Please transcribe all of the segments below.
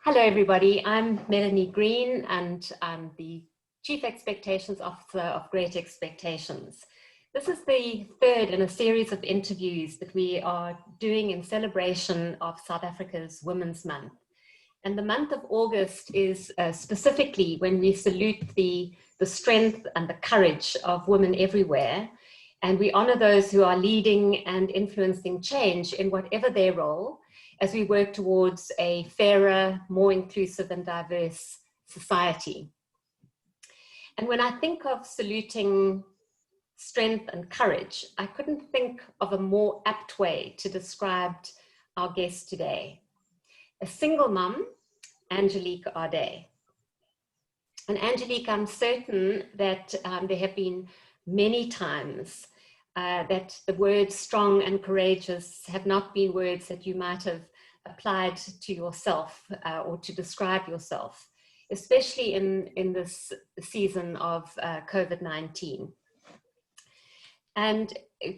Hello, everybody. I'm Melanie Green, and I'm the Chief Expectations Officer of Great Expectations. This is the third in a series of interviews that we are doing in celebration of South Africa's Women's Month. And the month of August is specifically when we salute the strength and the courage of women everywhere. And we honor those who are leading and influencing change in whatever their role, as we work towards a fairer, more inclusive and diverse society. And when I think of saluting strength and courage, I couldn't think of a more apt way to describe our guest today. A single mum, Angelique Arde. And Angelique, I'm certain that there have been many times that the words strong and courageous have not been words that you might have applied to yourself or to describe yourself, especially in this season of COVID-19. And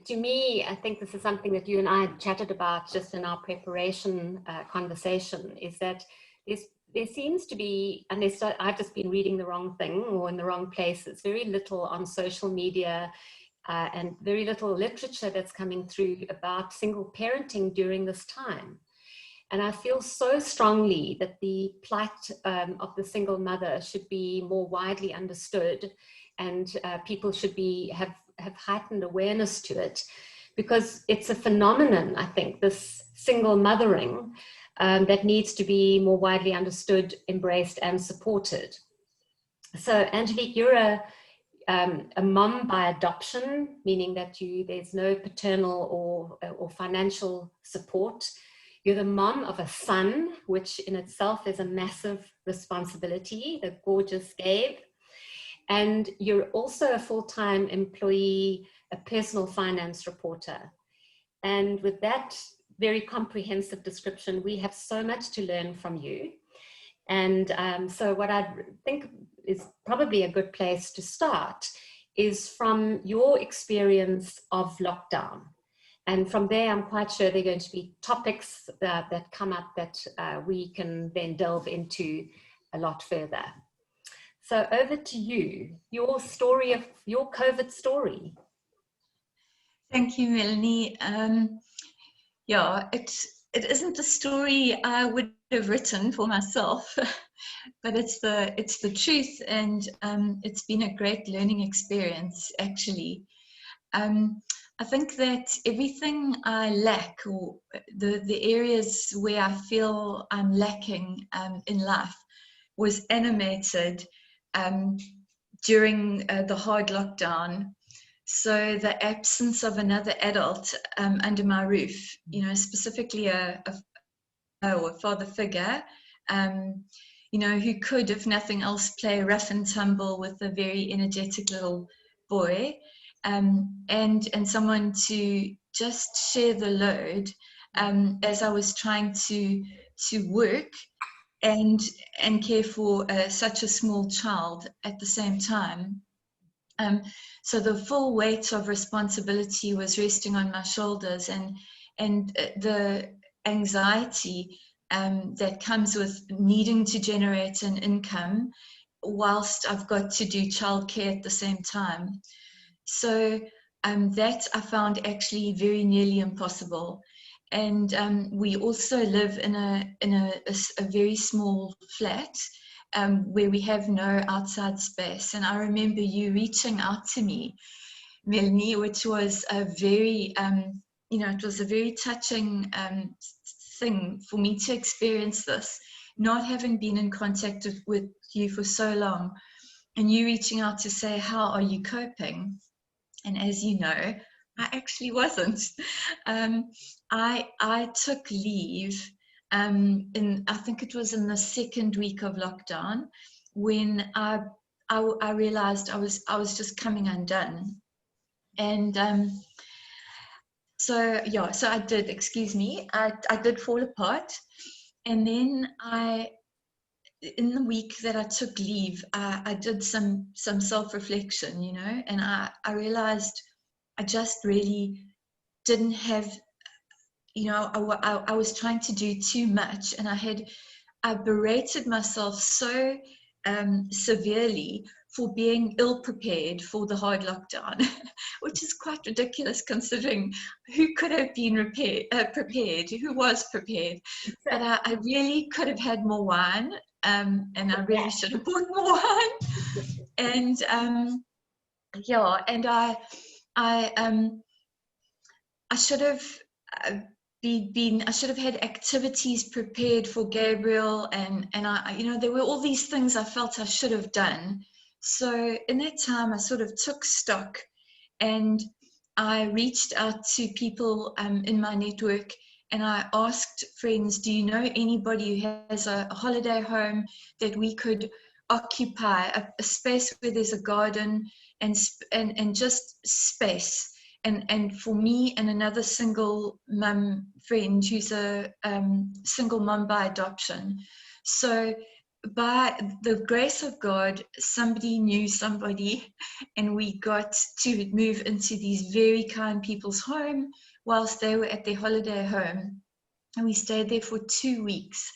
to me, I think this is something that you and I chatted about just in our preparation conversation, is that there seems to be, unless I've just been reading the wrong thing or in the wrong places, very little on social media and very little literature that's coming through about single parenting during this time. And I feel so strongly that the plight of the single mother should be more widely understood, and people should have heightened awareness to it, because it's a phenomenon, I think, this single mothering that needs to be more widely understood, embraced and supported. So Angelique, you're a mom by adoption, meaning that there's no paternal or financial support. You're the mom of a son, which in itself is a massive responsibility, the gorgeous Gabe. And you're also a full-time employee, a personal finance reporter. And with that very comprehensive description, we have so much to learn from you. And so what I think is probably a good place to start is from your experience of lockdown. And from there, I'm quite sure there are going to be topics that come up that we can then delve into a lot further. So over to you, your story of your COVID story. Thank you, Melanie. Yeah, it isn't a story I would have written for myself, but it's the truth, and it's been a great learning experience, actually. I think that everything I lack, or the areas where I feel I'm lacking in life, was animated during the hard lockdown. So the absence of another adult under my roof, specifically a father figure, who could, if nothing else, play rough and tumble with a very energetic little boy, and someone to just share the load as I was trying to work and care for such a small child at the same time. So the full weight of responsibility was resting on my shoulders, and the anxiety that comes with needing to generate an income whilst I've got to do childcare at the same time. So that I found actually very nearly impossible. And we also live in a very small flat where we have no outside space. And I remember you reaching out to me, Melanie, which was a very, it was a very touching thing for me to experience this, not having been in contact with you for so long, and you reaching out to say, how are you coping? And as you know, I actually wasn't. I took leave I think it was in the second week of lockdown, when I realized I was just coming undone. And so I did, I did fall apart. And then in the week that I took leave, I did some self-reflection, and I realized I just really didn't have, I was trying to do too much, and I I berated myself so severely for being ill-prepared for the hard lockdown, which is quite ridiculous considering who could have been prepared, who was prepared. But I really could have had more wine, and I really should have bought more wine. And yeah, and I should have I should have had activities prepared for Gabriel, and I, you know, there were all these things I felt I should have done. So in that time, I sort of took stock, and I reached out to people in my network, and I asked friends, do you know anybody who has a holiday home that we could occupy, a space where there's a garden and just space. And for me and another single mum friend who's a single mum by adoption. So by the grace of God, somebody knew somebody, and we got to move into these very kind people's home whilst they were at their holiday home. And we stayed there for 2 weeks.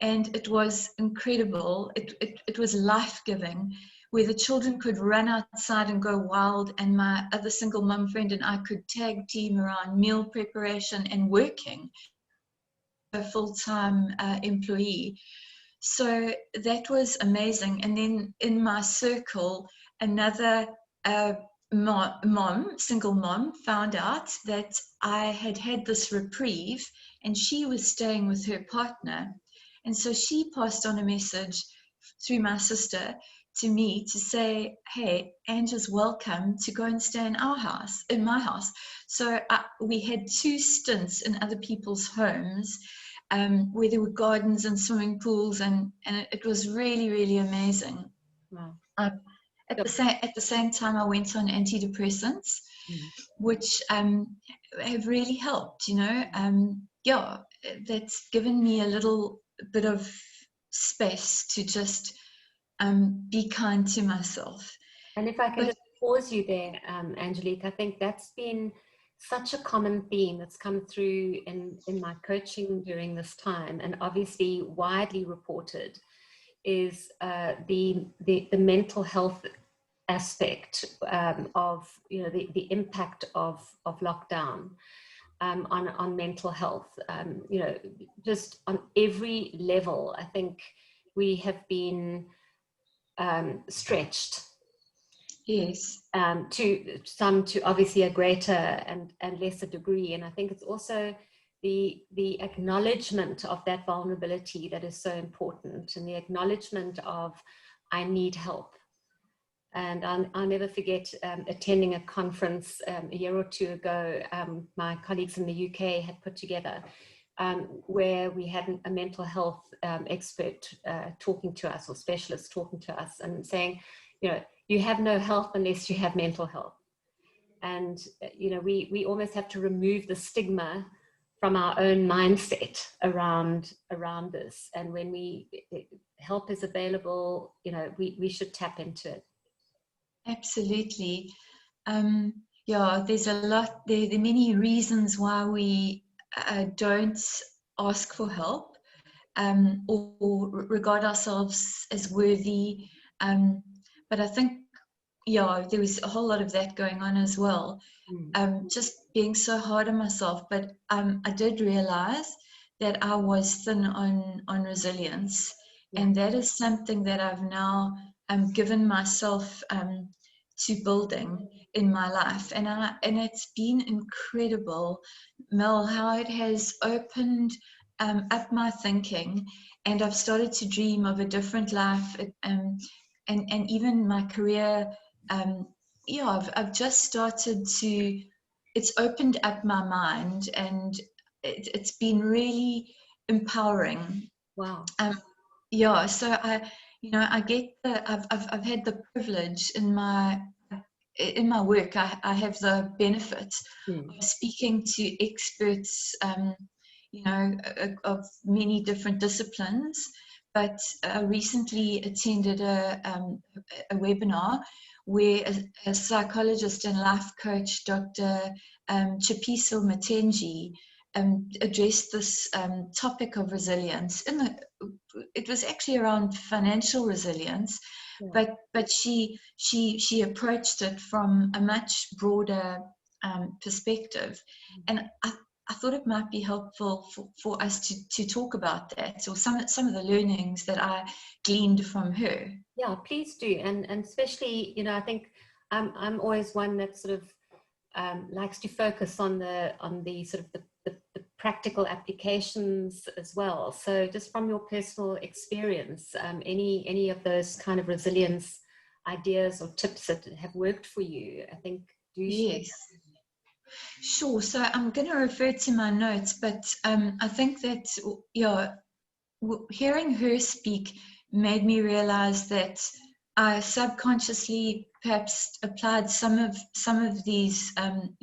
And it was incredible. It was life-giving, where the children could run outside and go wild, and my other single mum friend and I could tag team around meal preparation and working, a full-time employee. So that was amazing. And then in my circle, another single mom, found out that I had had this reprieve, and she was staying with her partner. And so she passed on a message through my sister to me to say, hey, Angie's welcome to go and stay in my house. So we had 2 stints in other people's homes, where there were gardens and swimming pools, and it was really, really amazing. Wow. At the same time, I went on antidepressants, which have really helped, you know. Yeah, that's given me a little bit of space to just be kind to myself. And if I can just pause you there, Angelique, I think that's been such a common theme that's come through in my coaching during this time, and obviously widely reported, is the mental health aspect of, you know, the impact of lockdown on mental health. You know, just on every level, I think we have been stretched. Yes. To obviously a greater and lesser degree. And I think it's also the acknowledgement of that vulnerability that is so important, and the acknowledgement of, I need help. And I'll never forget attending a conference a year or 2 ago, my colleagues in the UK had put together, where we had a mental health expert talking to us, or specialist talking to us, and saying, you know, you have no health unless you have mental health. And, you know, we almost have to remove the stigma from our own mindset around this. And when help is available, you know, we should tap into it. Absolutely. Yeah, there's a lot, there are many reasons why we don't ask for help, or regard ourselves as worthy. But I think, yeah, there was a whole lot of that going on as well. Just being so hard on myself. But I did realize that I was thin on resilience. And that is something that I've now given myself to building in my life. And it's been incredible, Mel, how it has opened up my thinking, and I've started to dream of a different life, and even my career. Yeah, I've just started to, it's opened up my mind, and it's been really empowering. Wow. Yeah, so I get I've had the privilege in my work. I have the benefit of speaking to experts, of many different disciplines. But I recently attended a webinar where a psychologist and life coach, Dr. Chipiso Matenji, addressed this topic of resilience. It was actually around financial resilience, but she approached it from a much broader perspective, and I thought it might be helpful for us to talk about that, or some of the learnings that I gleaned from her. Yeah, please do, and especially, I think I'm always one that sort of likes to focus on the sort of the practical applications as well. So just from your personal experience, any of those kind of resilience ideas or tips that have worked for you, I think, do share. Yes. Sure. So I'm going to refer to my notes, but I think that, hearing her speak made me realize that I subconsciously perhaps applied some of these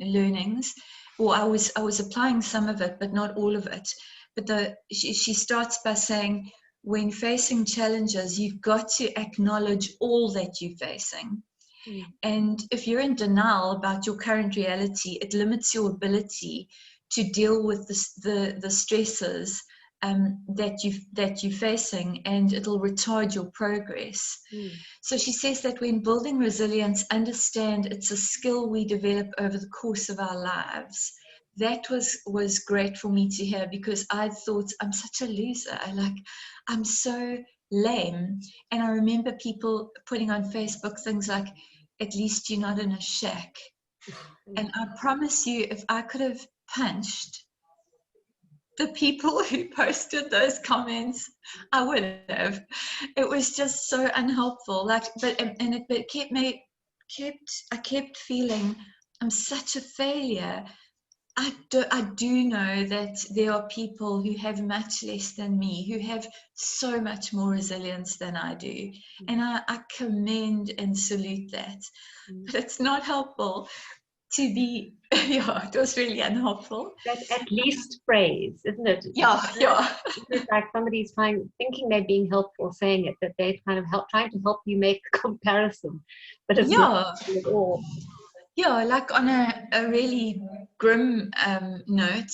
learnings, or I was applying some of it, but not all of it. But she starts by saying, when facing challenges, you've got to acknowledge all that you're facing. And if you're in denial about your current reality, it limits your ability to deal with the stresses that you're facing, and it'll retard your progress. So she says that when building resilience, understand it's a skill we develop over the course of our lives. That was great for me to hear, because I thought, I'm such a loser. I'm so lame. And I remember people putting on Facebook things like, at least you're not in a shack. And I promise you, if I could have punched the people who posted those comments, I would have. It was just so unhelpful. I kept feeling I'm such a failure. I do know that there are people who have much less than me, who have so much more resilience than I do. And I commend and salute that. But it's not helpful to be, it was really unhelpful. That at least phrase, isn't it? Yeah. It's like somebody's thinking they're being helpful, saying it, that they're kind of trying to help you make a comparison. But it's not at all. Yeah, like on a really grim note,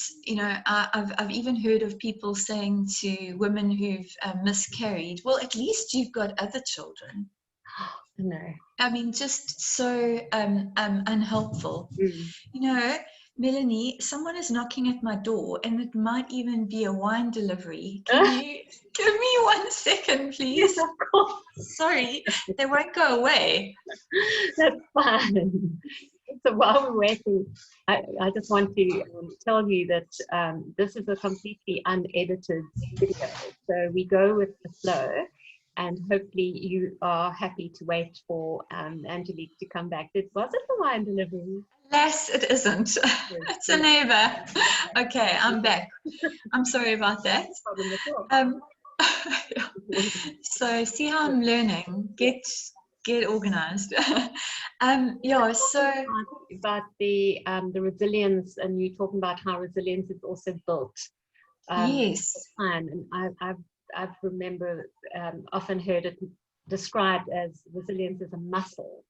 I've even heard of people saying to women who've miscarried, well, at least you've got other children. No. I mean, just so unhelpful. Melanie, someone is knocking at my door, and it might even be a wine delivery. Can you give me 1 second, please? Yes, of course. Sorry, they won't go away. That's fine. So while we're waiting, I just want to tell you that this is a completely unedited video. So we go with the flow, and hopefully you are happy to wait for Angelique to come back. Was it a wine delivery? Alas, it isn't. It's a neighbor. Okay, I'm back. I'm sorry about that. So see how I'm learning. Get organized. So about the resilience, and you talking about how resilience is also built. Yes. And I've often heard it described as resilience as a muscle.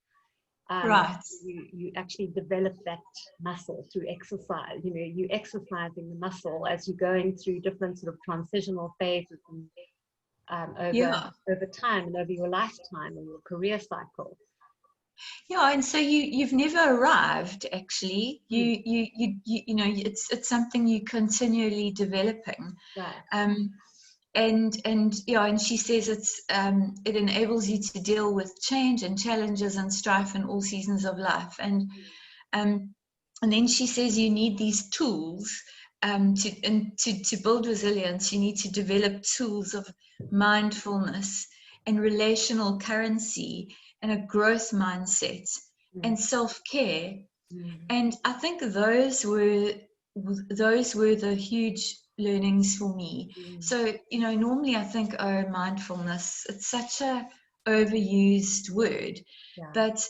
Right. You actually develop that muscle through exercise. You're exercising the muscle as you're going through different sort of transitional phases and over time and over your lifetime and your career cycle. Yeah, and so you've never arrived. Actually, it's something you're continually developing. Right. And she says it enables you to deal with change and challenges and strife in all seasons of life. And then she says you need these tools to build resilience. You need to develop tools of mindfulness and relational currency and a growth mindset and self-care. And I think those were the huge learnings for me. So, normally I think, mindfulness, it's such a overused word, but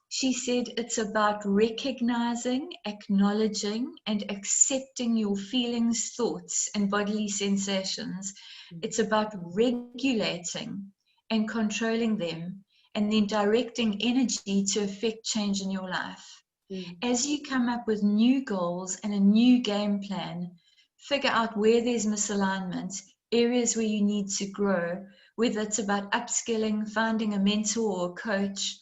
she said it's about recognizing, acknowledging, and accepting your feelings, thoughts, and bodily sensations. It's about regulating and controlling them, and then directing energy to affect change in your life. As you come up with new goals and a new game plan, figure out where there's misalignment, areas where you need to grow, whether it's about upskilling, finding a mentor or coach,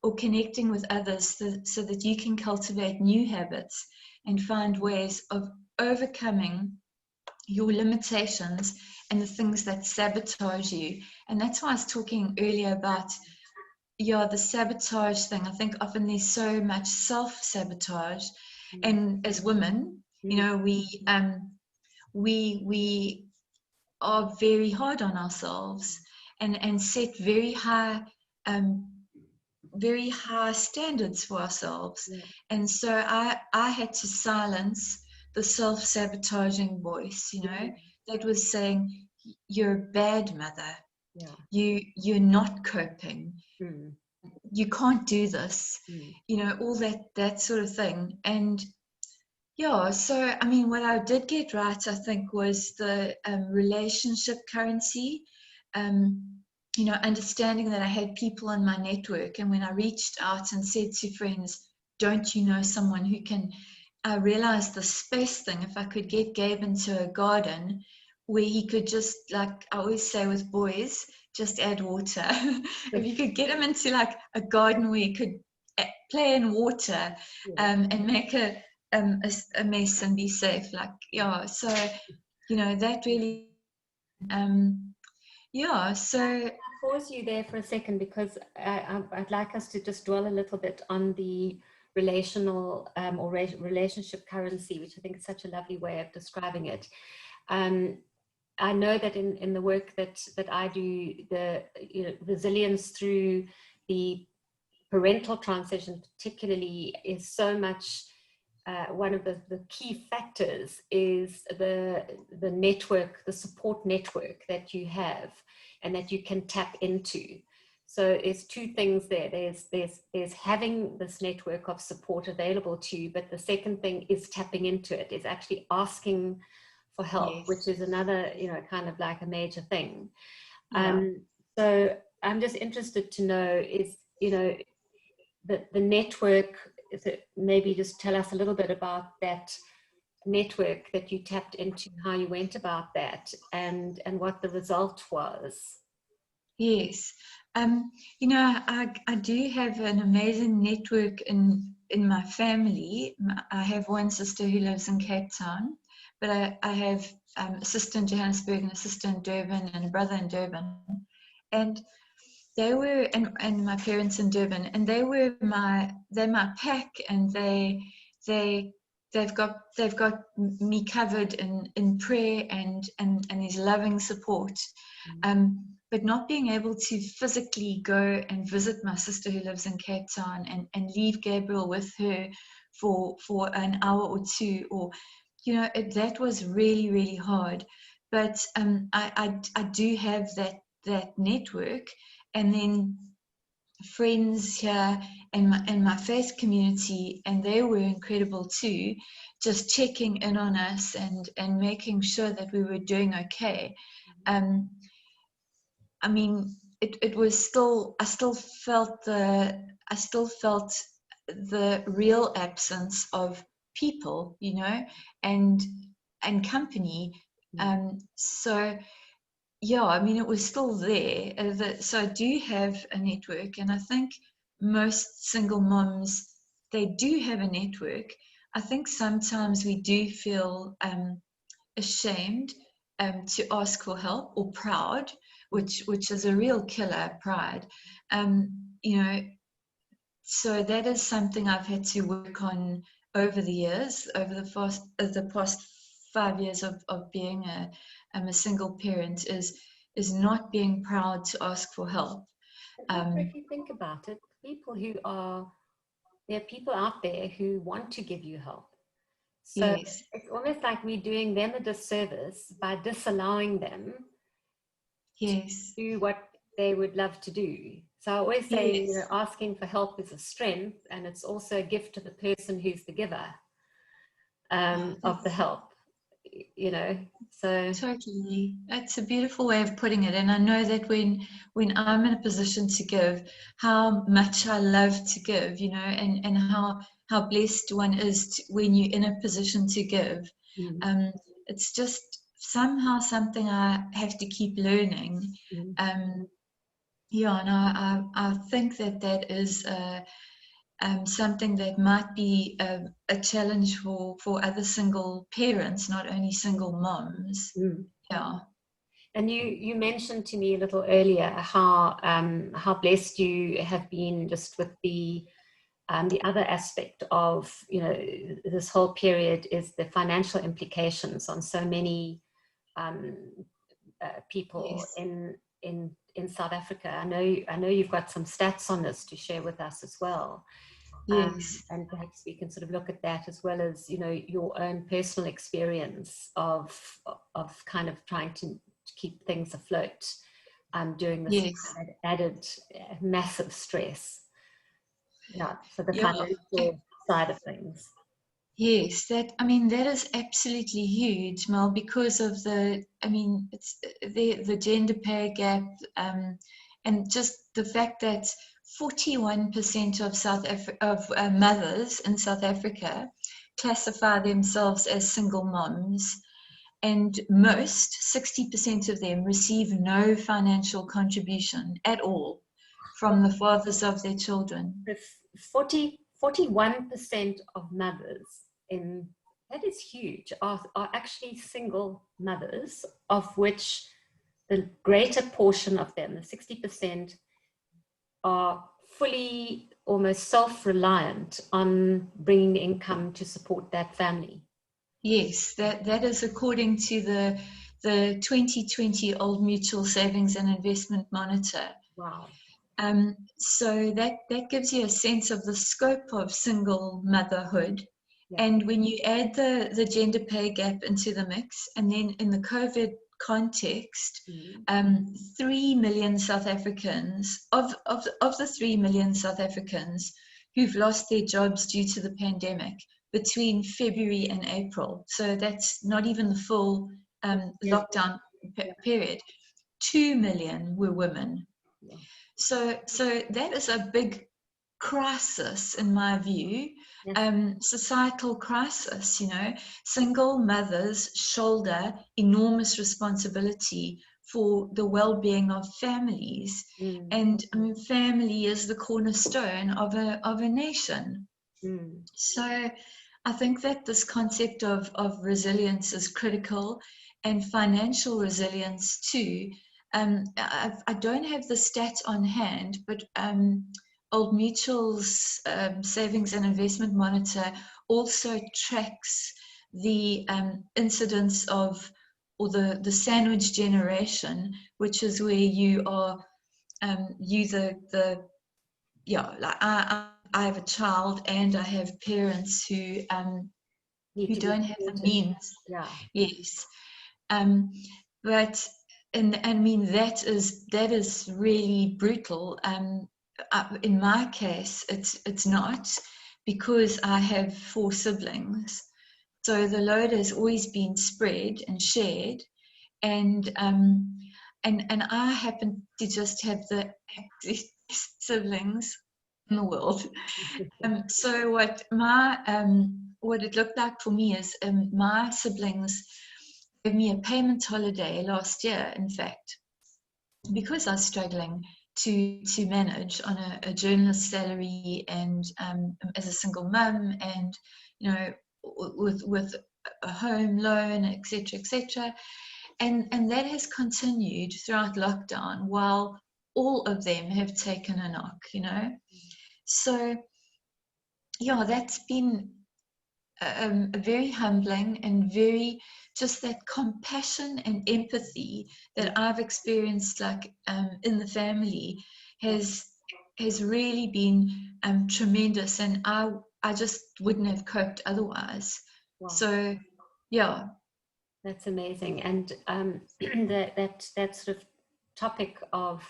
or connecting with others so that you can cultivate new habits and find ways of overcoming your limitations and the things that sabotage you. And that's why I was talking earlier about the sabotage thing. I think often there's so much self-sabotage, and as women, you know, we are very hard on ourselves and set very high standards for ourselves. And so I had to silence the self-sabotaging voice, you know, that was saying, you're a bad mother, you're not coping, you can't do this, you know, all that sort of thing. And so I mean, what I did get right, I think, was the relationship currency, you know, understanding that I had people in my network. And when I reached out and said to friends, don't you know someone who can, I realized the space thing. If I could get Gabe into a garden where he could just, like I always say with boys, just add water. If you could get him into like a garden where he could play in water, and make a mess and be safe, so you know, that really so I'll pause you there for a second, because I'd like us to just dwell a little bit on the relational or relationship currency, which I think is such a lovely way of describing it. I know that in the work that I do, the resilience through the parental transition particularly is so much, one of the key factors is the network, the support network that you have and that you can tap into. So there's two things there. There's having this network of support available to you, but the second thing is tapping into it, is actually asking for help, which is another, you know, kind of like a major thing. So I'm just interested to know, is, you know, the network, maybe just tell us a little bit about that network that you tapped into, how you went about that, and what the result was. Yes. You know, I do have an amazing network in my family. I have one sister who lives in Cape Town, but I have a sister in Johannesburg and a sister in Durban and a brother in Durban. And they were, and my parents in Durban, and they're my pack, and they've got me covered in prayer and these loving support. But not being able to physically go and visit my sister who lives in Cape Town and leave Gabriel with her for an hour or two, or, you know, that was really, really hard. But I do have that network, and then friends here and my faith community, and they were incredible too, just checking in on us and making sure that we were doing okay. I mean, it was still, I still felt the real absence of people, you know, and company. So yeah, I mean, it was still there. So I do have a network, and I think most single moms, they do have a network. I think sometimes we do feel ashamed to ask for help, or proud, which is a real killer, pride. You know, so that is something I've had to work on over the years, over the past 5 years of being a single parent, is not being proud to ask for help. If you think about it, there are people out there who want to give you help. So yes. It's almost like we're doing them a disservice by disallowing them to do what they would love to do. So I always say, you know, asking for help is a strength, and it's also a gift to the person who's the giver of the help, you know. So Totally, that's a beautiful way of putting it. And I know that when I'm in a position to give, how much I love to give, you know, and how blessed one is when you're in a position to give. it's just somehow something I have to keep learning. Yeah, and I think that is something that might be a challenge for other single parents, not only single moms. Yeah. And you mentioned to me a little earlier how blessed you have been just with the other aspect of, you know, this whole period is the financial implications on so many people in South Africa. I know you've got some stats on this to share with us as well. Yes. And perhaps we can sort of look at that as well as, you know, your own personal experience of kind of trying to keep things afloat during this added massive stress. Yeah, so the financial side of things. Yes, that is absolutely huge, Mel, because of it's the gender pay gap, and just the fact that 41% of mothers in South Africa classify themselves as single moms, and most 60% of them receive no financial contribution at all from the fathers of their children. 41% of mothers that is huge, are actually single mothers, of which the greater portion of them, the 60%, are fully almost self-reliant on bringing income to support that family. Yes, that is according to the 2020 Old Mutual Savings and Investment Monitor. Wow. So that gives you a sense of the scope of single motherhood. Yeah. And when you add the gender pay gap into the mix, and then in the COVID context, 3 million South Africans, of the 3 million South Africans who've lost their jobs due to the pandemic between February and April, so that's not even the full lockdown period, 2 million were women. Yeah. So that is a big crisis in my view, societal crisis. You know, single mothers shoulder enormous responsibility for the well-being of families, and family is the cornerstone of a nation. So I think that this concept of resilience is critical, and financial resilience too. I don't have the stats on hand, but Old Mutual's Savings and Investment Monitor also tracks the incidence of, or the sandwich generation, which is where you are, I have a child and I have parents who don't have the means. Yeah. Yes. But and I mean that is really brutal. In my case, it's not, because I have 4 siblings, so the load has always been spread and shared, and I happen to just have the siblings in the world. So what it looked like for me is my siblings gave me a payment holiday last year, in fact, because I was struggling to manage on a journalist salary, and as a single mum, and you know, with a home loan, etc., and that has continued throughout lockdown, while all of them have taken a knock, you know. So yeah, that's been very humbling, and very just that compassion and empathy that I've experienced, like in the family, has really been tremendous, and I just wouldn't have coped otherwise. Wow. So yeah, that's amazing. And that sort of topic of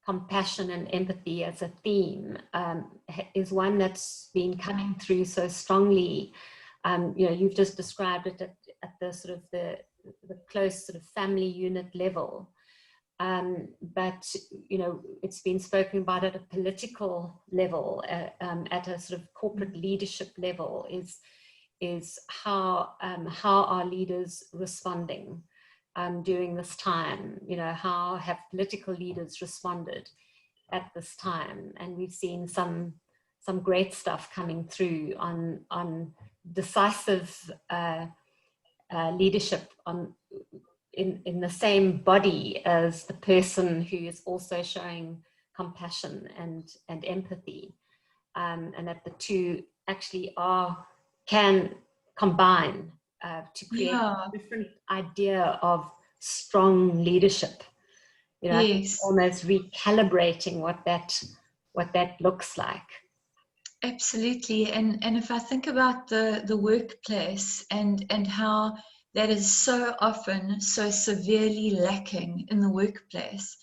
compassion and empathy as a theme is one that's been coming through so strongly. You know, you've just described it at the sort of the close sort of family unit level, but you know, it's been spoken about at a political level, at a sort of corporate leadership level. is how are leaders responding during this time? You know, how have political leaders responded at this time? And we've seen some great stuff coming through on decisive leadership in the same body as the person who is also showing compassion and empathy, and that the two actually can combine to create a different idea of strong leadership. You know, Yes. almost recalibrating what that looks like. Absolutely. And if I think about the workplace and how that is so often so severely lacking in the workplace,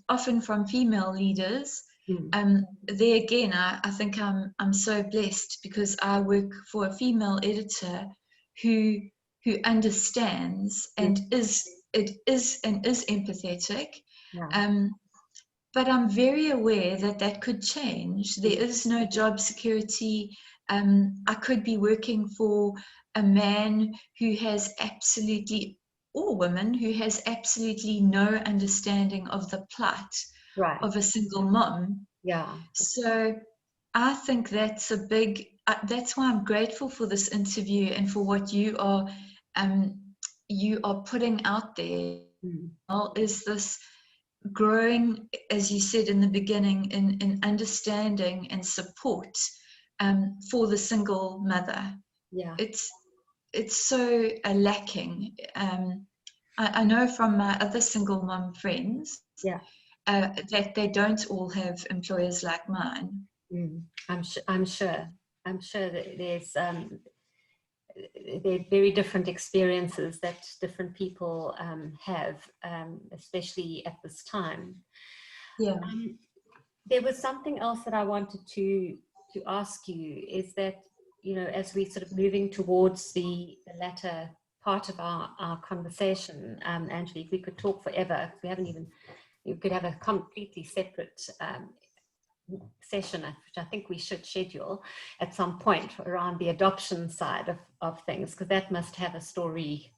often from female leaders. There again, I think I'm so blessed because I work for a female editor who understands and is empathetic. But I'm very aware that could change. There is no job security. I could be working for a man who has absolutely, or woman who has absolutely no understanding of the plight of a single mom. Yeah. So I think that's a big, that's why I'm grateful for this interview and for what you are putting out there. Is this growing, as you said in the beginning, in understanding and support for the single mother. Yeah, it's so lacking. I know from my other single mom friends that they don't all have employers like mine. I'm sure that there's there are very different experiences that different people have, especially at this time. Yeah. There was something else that I wanted to ask you, is that, you know, as we sort of moving towards the latter part of our conversation, Angelique, we could talk forever. We haven't even, you could have a completely separate session, which I think we should schedule at some point around the adoption side of things, because that must have a story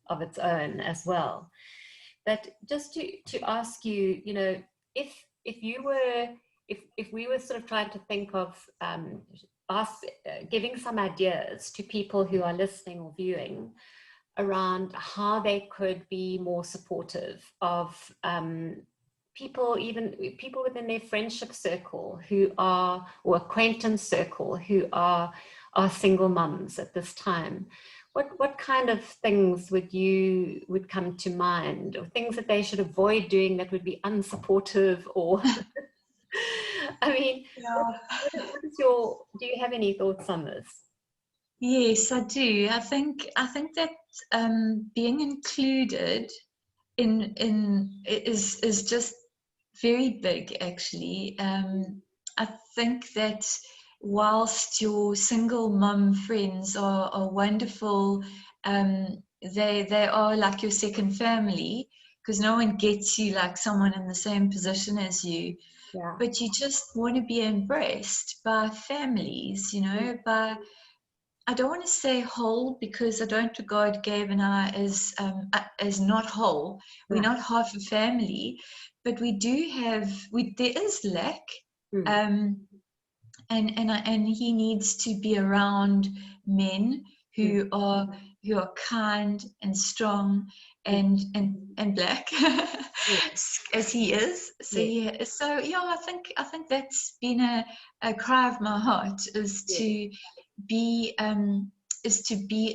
of its own as well. But just to ask you, you know, if we were sort of trying to think of giving some ideas to people who are listening or viewing around how they could be more supportive of people within their friendship circle who are, or acquaintance circle, who are single mums at this time, what kind of things would come to mind, or things that they should avoid doing that would be unsupportive, or I mean, what is do you have any thoughts on this? Yes, I do. I think that being included in is just very big, actually. I think that whilst your single mum friends are wonderful, they are like your second family, because no one gets you like someone in the same position as you. Yeah. But you just want to be embraced by families, you know, by, I don't want to say whole, because I don't regard Gabe and I as not whole. We're not half a family, but we do have, there is lack, and he needs to be around men who are kind and strong and black, as he is. So I think that's been a cry of my heart, is to be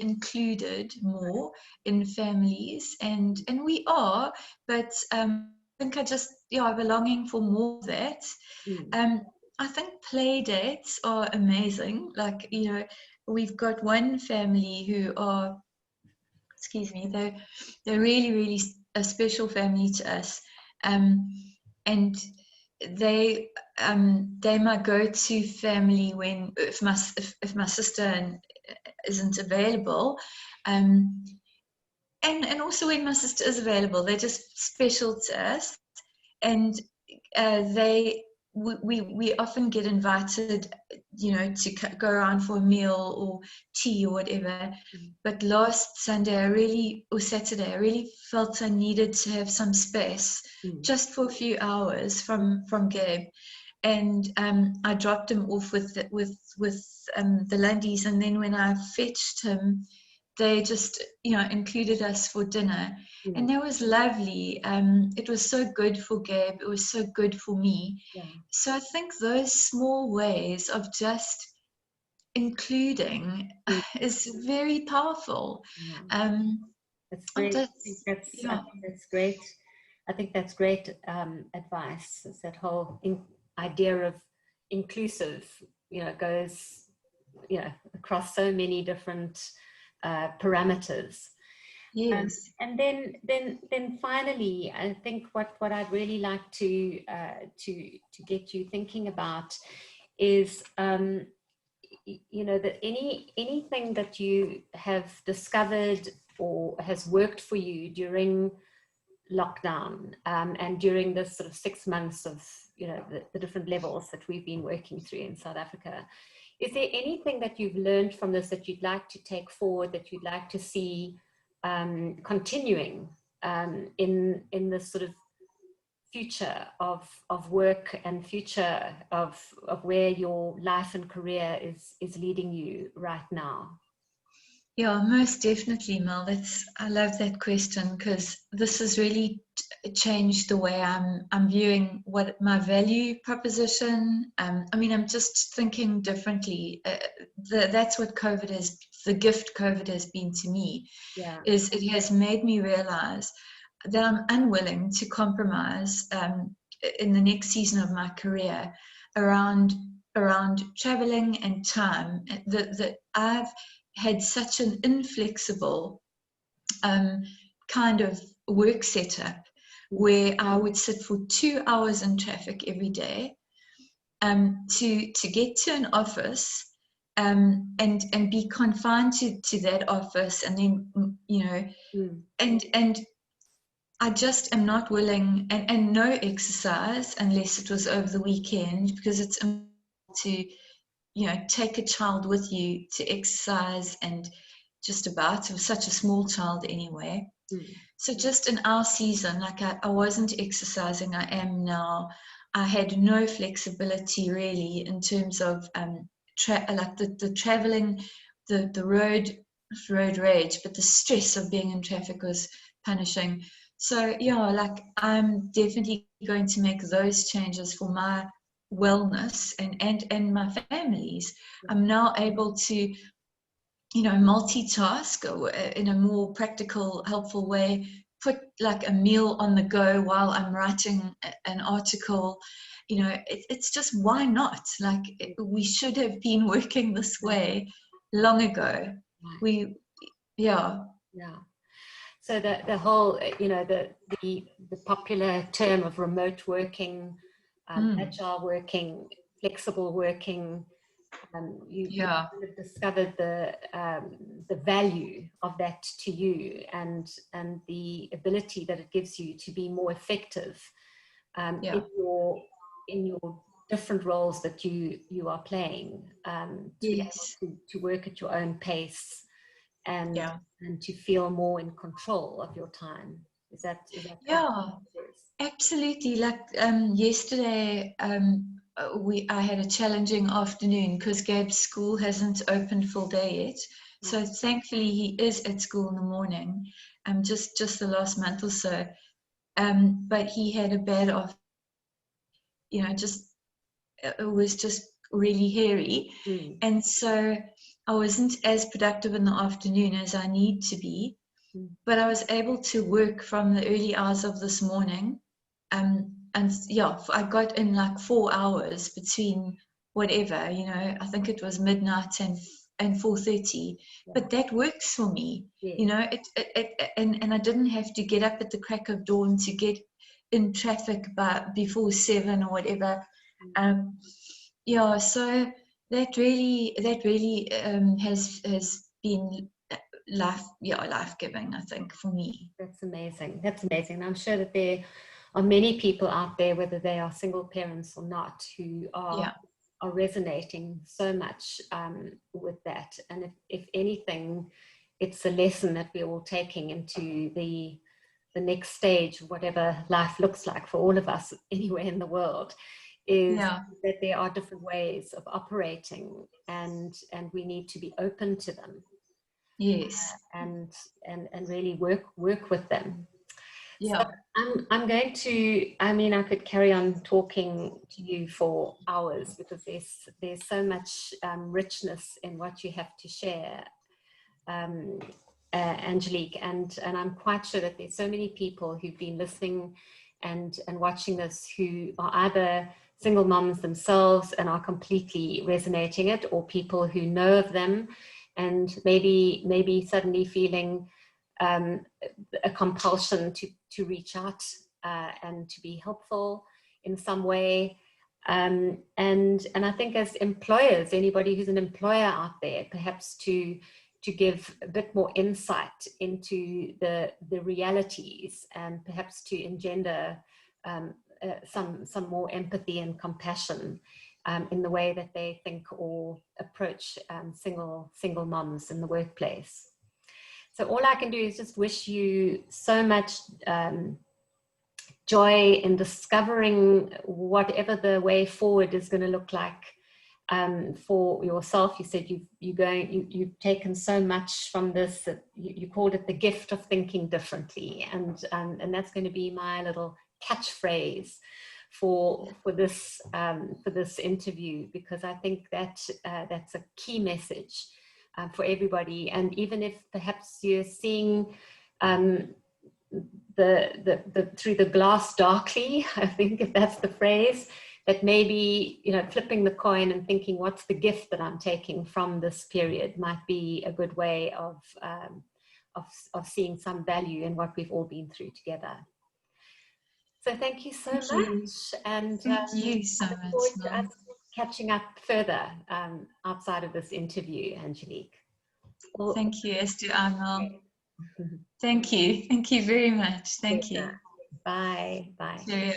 included more in families, and we are, but I think I have a longing for more of that. I think play dates are amazing. Like, you know, we've got one family who are, they're really, really a special family to us, and they my go-to family when if my sister isn't available, and also when my sister is available. They're just special to us, and they we often get invited, to go around for a meal or tea or whatever. But last Sunday, or Saturday, I really felt I needed to have some space, just for a few hours from Gabe. And I dropped him off with the Lundies, and then when I fetched him, they just included us for dinner, and that was lovely. It was so good for Gabe, it was so good for me. So I think those small ways of just including is very powerful. That's great. I think that's great. I think that's great advice. It's that whole idea of inclusive, goes, across so many different parameters. Yes. And then finally, I think what I'd really like to get you thinking about is, that anything that you have discovered or has worked for you during lockdown, and during this sort of 6 months of the different levels that we've been working through in South Africa. Is there anything that you've learned from this that you'd like to take forward, that you'd like to see continuing in this sort of future of work, and future of where your life and career is leading you right now? Yeah, most definitely, Mel. I love that question, because this has really changed the way I'm viewing what my value proposition. I'm just thinking differently. That's what COVID is. The gift COVID has been to me, is it has made me realize that I'm unwilling to compromise in the next season of my career around traveling and time. That I've had such an inflexible kind of work setup, where I would sit for 2 hours in traffic every day to get to an office, and be confined to that office, and then and I just am not willing, and no exercise unless it was over the weekend, because it's to take a child with you to exercise, and just about, it was such a small child anyway. So just in our season, like I wasn't exercising. I am now. I had no flexibility really in terms of like the traveling, the road rage, but the stress of being in traffic was punishing. So like I'm definitely going to make those changes for my wellness and my family's. I'm now able to multitask in a more practical, helpful way, put like a meal on the go while I'm writing an article. It's just, why not? Like, we should have been working this way long ago. So the whole, the popular term of remote working, agile working, flexible working, you have discovered the value of that to you, and the ability that it gives you to be more effective in your different roles that you are playing, to be able to work at your own pace, and to feel more in control of your time. Is that absolutely. Like yesterday, I had a challenging afternoon because Gabe's school hasn't opened full day yet. So thankfully he is at school in the morning, just the last month or so. But he had a bad it was just really hairy. And so I wasn't as productive in the afternoon as I need to be, but I was able to work from the early hours of this morning. And I got in like 4 hours between whatever, I think it was midnight and 4:30, but that works for me. And I didn't have to get up at the crack of dawn to get in traffic before 7 or whatever. So that really has been life-giving, I think, for me. That's amazing. I'm sure that there many people out there, whether they are single parents or not, who are resonating so much with that. And if anything, it's a lesson that we're all taking into the next stage, whatever life looks like for all of us anywhere in the world, is that there are different ways of operating, and we need to be open to them. Yes. And really work with them. Yeah. So I'm going to, I mean, I could carry on talking to you for hours, because there's so much richness in what you have to share, Angelique, and I'm quite sure that there's so many people who've been listening and watching this, who are either single moms themselves and are completely resonating it, or people who know of them and maybe suddenly feeling a compulsion to reach out and to be helpful in some way. And I think as employers, anybody who's an employer out there, perhaps to give a bit more insight into the realities, and perhaps to engender some more empathy and compassion in the way that they think or approach single moms in the workplace. So all I can do is just wish you so much joy in discovering whatever the way forward is going to look like for yourself. You said you've taken so much from this, that you called it the gift of thinking differently, and that's going to be my little catchphrase for this interview, because I think that that's a key message for everybody. And even if perhaps you're seeing the through the glass darkly, I think, if that's the phrase, that maybe, you know, flipping the coin and thinking, what's the gift that I'm taking from this period, might be a good way of seeing some value in what we've all been through together. So thank you so much. And thank you so much, to us catching up further outside of this interview, Angelique. Thank you, Esther Arnold. Thank you very much. Thank you. Bye. Cheerio.